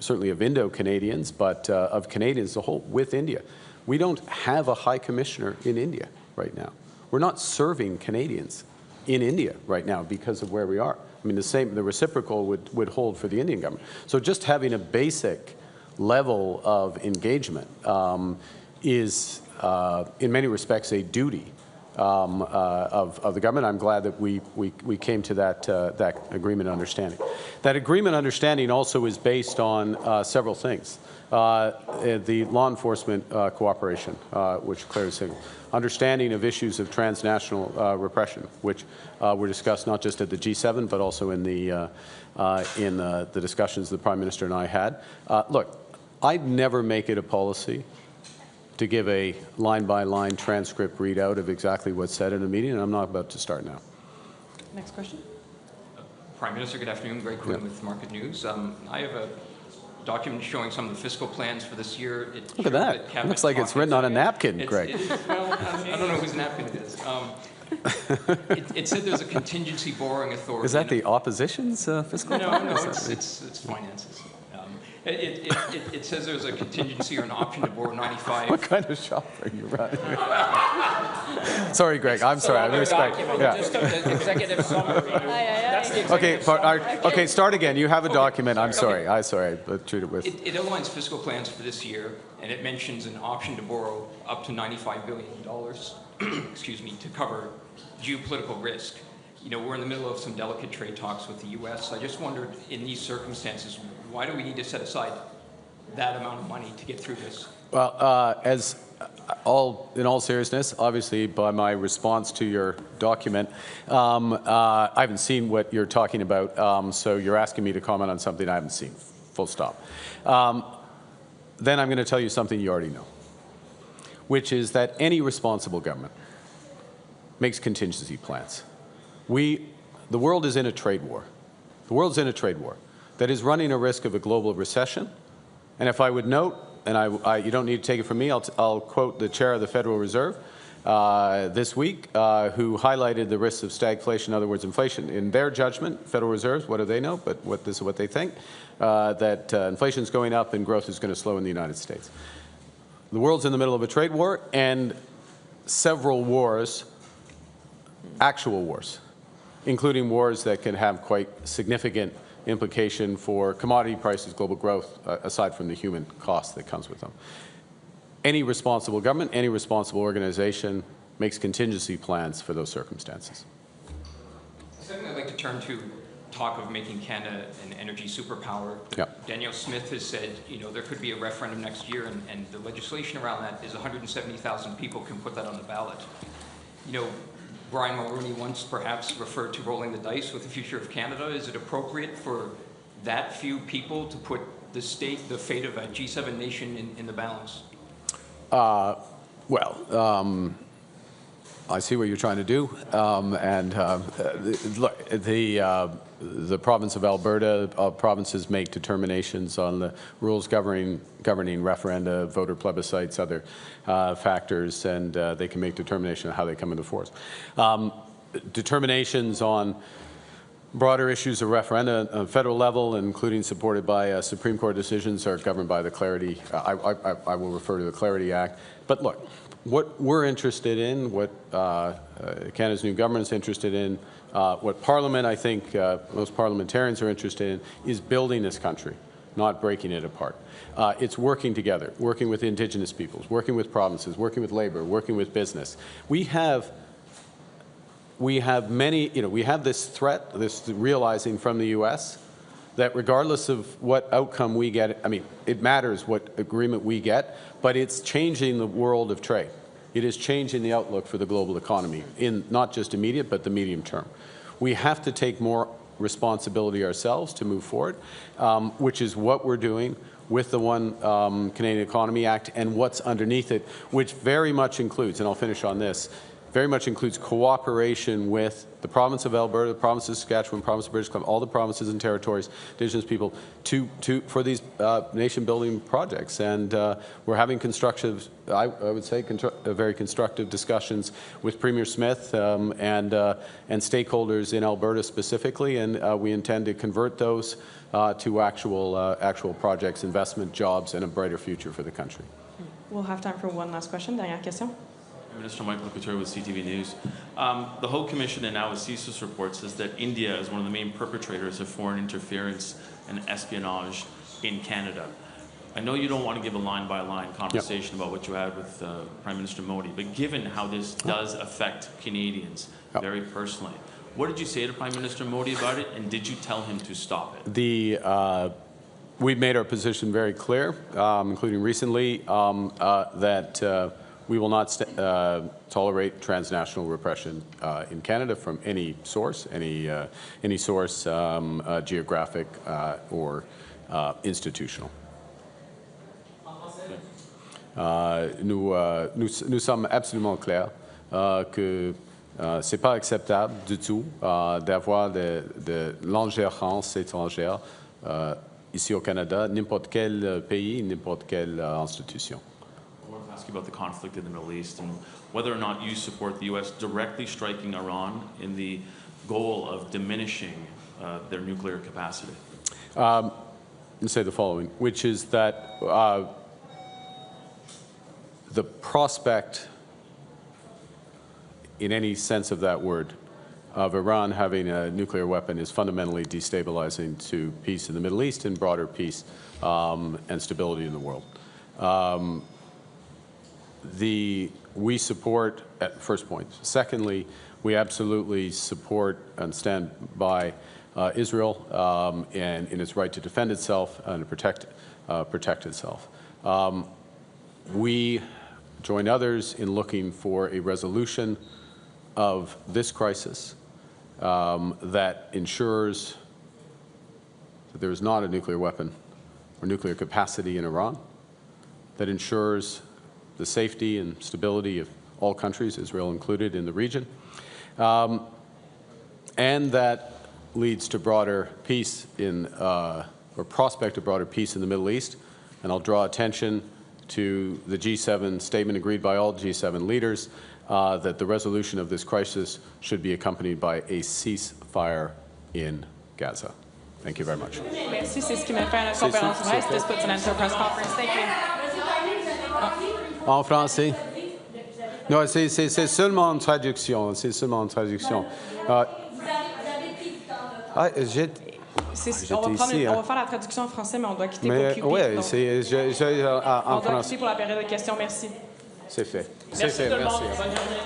certainly of Indo-Canadians, but of Canadians as a whole with India. We don't have a high commissioner in India right now. We're not serving Canadians in India right now because of where we are. I mean, the reciprocal would hold for the Indian government. So just having a basic level of engagement is, in many respects, a duty of the government. I'm glad that we came to that agreement and understanding. That agreement understanding also is based on several things. The law enforcement cooperation, which Claire said, understanding of issues of transnational repression, which were discussed not just at the G7 but also in the discussions the Prime Minister and I had. Look, I'd never make it a policy to give a line-by-line transcript readout of exactly what's said in a meeting, and I'm not about to start now. Next question. Prime Minister, good afternoon. Greg Quinn with Market News. I have a document showing some of the fiscal plans for this year. Look at that. It looks like it's written on a napkin, Greg. Well, I don't know whose napkin it is. It said there's a contingency borrowing authority. Is that the opposition's fiscal plan? No, it's finances. It says there's a contingency or an option to borrow 95. What kind of shop are you running? Sorry, Greg. I'm sorry. I respect. Yeah. Just the executive summary. That's the executive summary. Okay, start again. You have a document. I'm sorry. I treat it with. It outlines fiscal plans for this year, and it mentions an option to borrow up to $95 billion, excuse me, to cover geopolitical risk. You know, we're in the middle of some delicate trade talks with the U.S. I just wondered, in these circumstances, why do we need to set aside that amount of money to get through this? Well, in all seriousness, obviously, by my response to your document, I haven't seen what you're talking about, so you're asking me to comment on something I haven't seen, full stop. Then I'm going to tell you something you already know, which is that any responsible government makes contingency plans. The world is in a trade war. The world's in a trade war that is running a risk of a global recession. And if I would note, and you don't need to take it from me, I'll quote the chair of the Federal Reserve this week, who highlighted the risks of stagflation, in other words, inflation. In their judgment, Federal Reserves, what do they know? But this is what they think, that inflation is going up and growth is going to slow in the United States. The world's in the middle of a trade war and several wars, actual wars, including wars that can have quite significant implication for commodity prices, global growth, aside from the human cost that comes with them. Any responsible government, any responsible organization makes contingency plans for those circumstances. Secondly, I'd like to turn to talk of making Canada an energy superpower. Yep. Danielle Smith has said, you know, there could be a referendum next year, and the legislation around that is 170,000 people can put that on the ballot. You know, Brian Mulroney once perhaps referred to rolling the dice with the future of Canada. Is it appropriate for that few people to put the fate of a G7 nation in the balance? I see what you're trying to do. Look, the province of Alberta, provinces make determinations on the rules governing referenda, voter plebiscites, other factors, and they can make determination on how they come into force. Determinations on broader issues of referenda on federal level, including supported by Supreme Court decisions, are governed by the Clarity. I will refer to the Clarity Act. But look, what we're interested in, what Canada's new government is interested in, what Parliament, I think most parliamentarians are interested in, is building this country, not breaking it apart. It's working together, working with Indigenous peoples, working with provinces, working with labor, working with business. We have many, we have this threat, this realizing from the U.S. that regardless of what outcome we get, I mean, it matters what agreement we get, but it's changing the world of trade. It is changing the outlook for the global economy in not just immediate, but the medium term. We have to take more responsibility ourselves to move forward, which is what we're doing with the One Canadian Economy Act and what's underneath it, which very much includes, and I'll finish on this, very much includes cooperation with the province of Alberta, the province of Saskatchewan, province of British Columbia, all the provinces and territories, Indigenous people, for these nation-building projects. And we're having constructive, I would say, very constructive discussions with Premier Smith and stakeholders in Alberta specifically, and we intend to convert those to actual projects, investment, jobs, and a brighter future for the country. We'll have time for one last question. Dernière question. Minister Michael Couture with CTV News. The Haute Commission and now the CSIS report says that India is one of the main perpetrators of foreign interference and espionage in Canada. I know you don't want to give a line-by-line conversation about what you had with Prime Minister Modi, but given how this does affect Canadians very personally, what did you say to Prime Minister Modi about it, and did you tell him to stop it? We've made our position very clear, including recently, that we will not tolerate transnational repression in Canada from any source, geographic or institutional. Nous sommes absolument clairs que c'est pas acceptable du tout d'avoir de l'ingérence étrangère ici au Canada, n'importe quel pays, n'importe quelle institution. I want to ask you about the conflict in the Middle East and whether or not you support the U.S. directly striking Iran in the goal of diminishing their nuclear capacity. And say the following, which is that the prospect, in any sense of that word, of Iran having a nuclear weapon is fundamentally destabilizing to peace in the Middle East and broader peace and stability in the world. We support, at first point. Secondly, we absolutely support and stand by Israel and in its right to defend itself and to protect itself. We join others in looking for a resolution of this crisis that ensures that there is not a nuclear weapon or nuclear capacity in Iran, that ensures the safety and stability of all countries, Israel included, in the region, and that leads to broader peace or prospect of broader peace in the Middle East. And I'll draw attention to the G7 statement agreed by all G7 leaders that the resolution of this crisis should be accompanied by a ceasefire in Gaza. Thank you very much. Merci, c'est ce qui m'a fait à la conférence de presse. This puts an end to the press conference. Thank you. En français? Non, c'est seulement une traduction. C'est seulement une traduction. On va faire la traduction en français, mais on doit quitter pour QP. Oui, on doit quitter pour la période de questions. Merci. C'est fait. Merci tout le monde. Bonne journée.